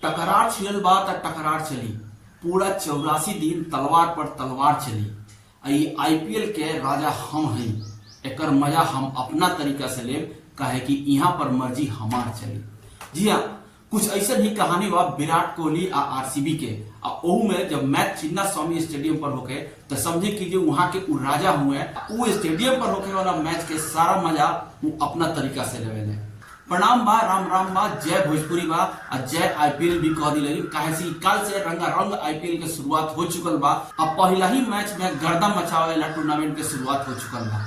टकरार छिड़ल बा त टकरार चली। पूरा 84 दिन तलवार पर तलवार चली। आईपीएल के राजा हम हैं, एकर मजा हम अपना तरीका से लेब, काहे कि यहाँ पर मर्जी हमार चली। जी हाँ, कुछ ऐसा ही कहानी बा विराट कोहली आ आरसीबी के। ओहू में जब मैच चिन्नास्वामी स्टेडियम पर होके तो समझे कि जो वहां के उ राजा हुए, वो स्टेडियम पर होके वाला मैच के सारा मजा वो अपना तरीका से लेवे। प्रणाम बा, राम राम बा, जय भोजपुरी बा और जय आईपीएल भी कह दी लगी। काहे से कल से रंगारंग आईपीएल के शुरुआत हो चुकल बा। अब पहला ही मैच में गर्दा मचावे वाला टूर्नामेंट के शुरुआत हो चुकल बा।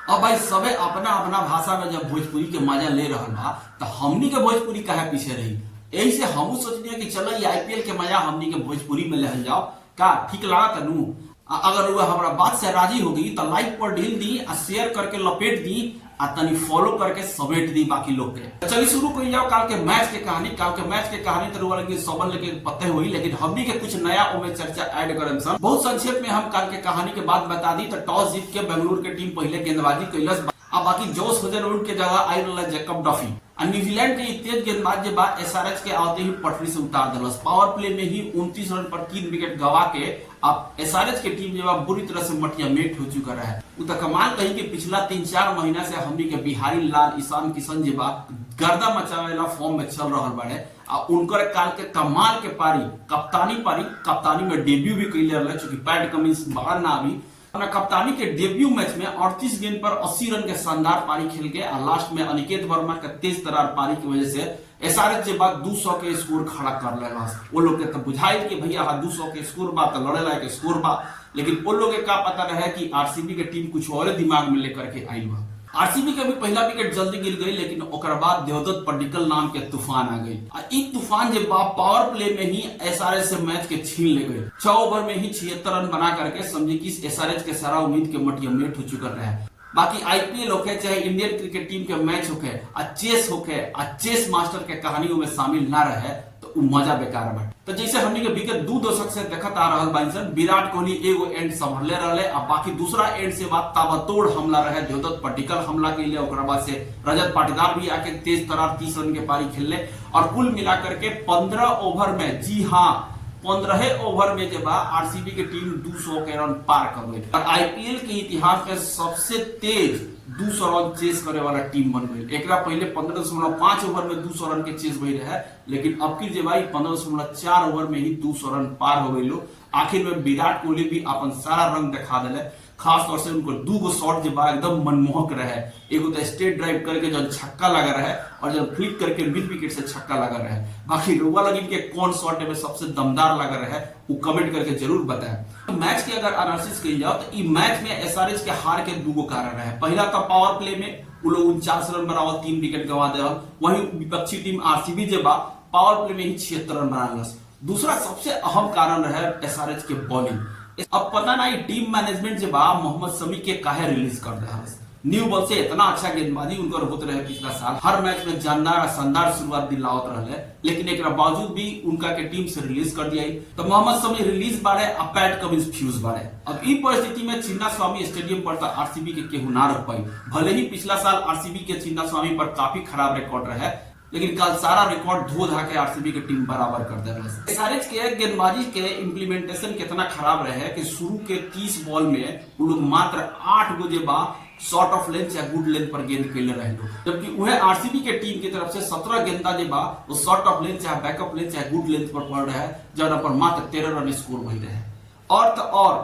अब भाई सबे अपना अपना भाषा में जब भोजपुरी के मजा ले रहल बा तो हमनी के भोजपुरी काहे पीछे रही। यही से हम सोचनी कि चलो ये आईपीएल के मजा हमनी के भोजपुरी में ले जाओ, का ठीक लगा तनु। अगर वो हमारा बात से राजी होगी तो लाइक पर ढील दी और शेयर करके लपेट दी और तनी फॉलो करके समेट दी बाकी लोग के। चलिए शुरू कर जाओ काल के मैच के कहानी। काल के मैच के कहानी तो सबन लेके पते हुई, लेकिन हमनी के कुछ नया ओमे चर्चा ऐड करम। बहुत संक्षेप में हम काल के कहानी के बाद बता दी। तो टॉस जीत के बेंगलुरु के टीम पहले गेंदबाजी कैलस। अब बाकी जोश हेजलवुड के जगह आई रहा जैकब डफी। न्यूजीलैंड के तेज गेंदबाज के बाद एसआरएच के आते ही पटरी से उतार दिलस। पावर प्ले में ही 29 रन पर 3 विकेट गवा के अब एसआरएच की टीम जो बुरी तरह से मटिया मेट हो चुका है। तो कमाल कही कि पिछला 3-4 महीना से हमनी के बिहारी लाल ईशान किशन जी गर्दा मचावेला फॉर्म में चल रहा बड़े। उनकर काल के कमाल के पारी कप्तानी में डेब्यू भी कैले रहे, चूंकि पैट कमिंस बाहर ना अभी अपना कप्तानी के डेब्यू मैच में 38 गेंद पर 80 रन के शानदार पारी खेल के और लास्ट में अनिकेत वर्मा के तेज तरार पारी की वजह से एसआरएच के बाद 200 के स्कोर खड़ा कर लेगा। वो लोग के तो बुझाइल कि भैया 200 के स्कोर बा तो लड़े लायक स्कोर बा, लेकिन वो लोग के का पता रहे कि आरसीबी के टीम कुछ और दिमाग में लेकर के आई बा। आरसीबी का भी पहला विकेट जल्दी गिर गई, लेकिन ओकर बाद देवदत्त पडिक्कल नाम के तूफान आ गई। इस तूफान जब पावर प्ले में ही एसआरएच से मैच के छीन ले गए। 6 ओवर में ही 76 रन बना करके समझे कि एसआरएच के सारा उम्मीद के मटिया मेट हो चुका रहे। बाकी आईपीएल होके चाहे इंडियन क्रिकेट टीम के मैच होके चेस मास्टर के कहानियों में शामिल ना रहे तो मजा बेकार बा। तो जैसे हमने के विकेट 2 दशक से देखत आ रहल बाइन, विराट कोहली एगो एंड संभले रहे और बाकी दूसरा एंड से बात ताबड़तोड़ हमला रहे। देवदत्त पडिक्कल हमला के लिए, ओकरा बाद से रजत पाटीदार भी आके तेज तरार 30 रन के पारी खेलले और कुल मिलाकर के 15 ओवर में, जी हाँ 15 ओवर में जब आरसीबी की टीम 200 के रन पार कर गई और आईपीएल के इतिहास में सबसे तेज 200 रन चेस करे वाला टीम बन गई। एक पहले 15.5 ओवर में 200 रन के चेस भई रहे, लेकिन अब की जब 15.4 ओवर में ही 200 रन पार हो गई। आखिर में विराट कोहली भी अपन सारा रंग दिखा दिले। खास तौर से उनको 2 शॉट जो एकदम मनमोहक रहे। एगो तो स्ट्रेट ड्राइव करके जो छक्का लगा रहे और जब फ्लिक करके मिड विकेट से छक्का लगा रहे। बाकी रोवा लगी के कौन शॉट में सबसे दमदार लगा रहे वो कमेंट करके जरूर बताएं। तो मैच की अगर एनालिसिस की जाओ तो मैच में एसआरएच के हार के 2 कारण रहे। पहला तो पावर प्ले में वो लोग 49 रन बनावल 3 विकेट गवा दे। वही विपक्षी टीम आरसीबी जब पावर प्ले में ही 76 रन बना। दूसरा सबसे अहम कारण रहे एसआरएच के बॉलिंग। अब पता नहीं टीम मैनेजमेंट जब मोहम्मद शमी के काहे रिलीज कर दे। न्यू बॉल से इतना अच्छा गेंदबाजी उनकर होते रहे पिछला साल, हर मैच में जानदार शानदार शुरुआत दिलावत रहे, लेकिन एक बावजूद भी उनका के टीम से रिलीज कर दिया। तो मोहम्मद शमी रिलीज बारे और पैट कमिंस फ्यूज बारे। अब इस परिस्थिति में चिन्नास्वामी स्टेडियम पर तो आरसीबी के केहू ना रख पाई। भले ही पिछला साल आरसीबी के चिन्नास्वामी पर काफी खराब रिकॉर्ड रहे, लेकिन कल सारा रिकॉर्ड धो धा के आरसीबी की टीम बराबर कर दे रहे। एसआरएच के गेंदबाजी के इंप्लीमेंटेशन कितना खराब रहे कि शुरू के 30 बॉल में वो लोग मात्र 8 गो जेबा शॉर्ट ऑफ लेंथ या गुड लेंथ पर गेंद खेले रहे लोग, जबकि वह आरसीबी के टीम की तरफ से 17 गेंदा जेबा वो शॉर्ट ऑफ लेंथ या बैकअप लेंथ या गुड लेंथ पर पड़ रहे, जहां पर मात्र 13 रन स्कोर भई रहे। और तो और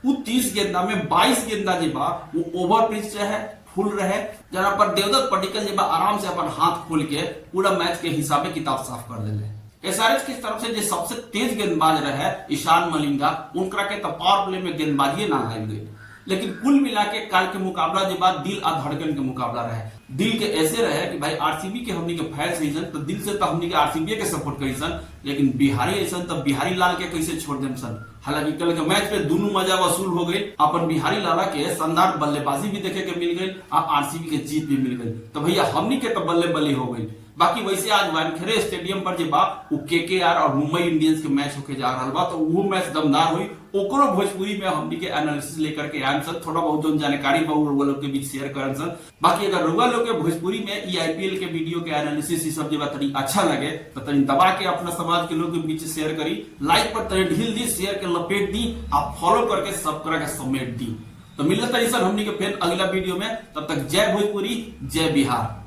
वो 30 गेंदा में 22 गेंदा जेबा वो ओवर पिच रहे, फुल रहे, जहां पर देवदत्त पडिक्कल जब आराम से अपन हाथ खोल के पूरा मैच के हिसाब में किताब साफ कर दिले। एसआरएच की तरफ से जो सबसे तेज गेंदबाज रहे ईशान मलिंगा, उनका के तो पावर प्ले में गेंदबाजी ना लाई गई। लेकिन कुल मिला के काल के मुकाबला के बाद दिल और धड़कन के मुकाबला रहे। दिल के ऐसे रहे कि भाई आरसीबी के हमनी के फैंस रहीसन तो दिल से तो हमनी के आरसीबी के सपोर्ट करीसन, लेकिन बिहारी ऐसा तो बिहारी लाल के कैसे छोड़ देम सन। हालांकि कल के मैच में दोनों मजा वसूल हो गई। अपन बिहारी लाला के शानदार बल्लेबाजी भी देखे के मिल गई और आरसीबी के जीत भी मिल गई। तो भैया हमनी के तो बल्ले बल्ले हो गई। बाकी वैसे आज वानखेड़े स्टेडियम पर जे बा वो केकेआर और मुंबई इंडियंस के मैच होके जा रहा बा, तो वो मैच दमदार हुई। ओकरो भोजपुरी में हमनी के एनालिसिस लेकर के आएम सर, थोड़ा बहुत जो जानकारी बा रउआ लोग के बीच शेयर करन सर। बाकी अगर रउआ लोग के भोजपुरी में ई आईपीएल के वीडियो के एनालिसिस ई सब जे बा तनी अच्छा लगे तो तनी दबा के अपना समाज के लोग के बीच शेयर करी, लाइक पर तनी ढील दी, शेयर के लपेट दी, आप फॉलो करके सब तरह के समेट दी। तो मिलता है सर हमनी के फिर अगला वीडियो में, तब तक जय भोजपुरी, जय बिहार।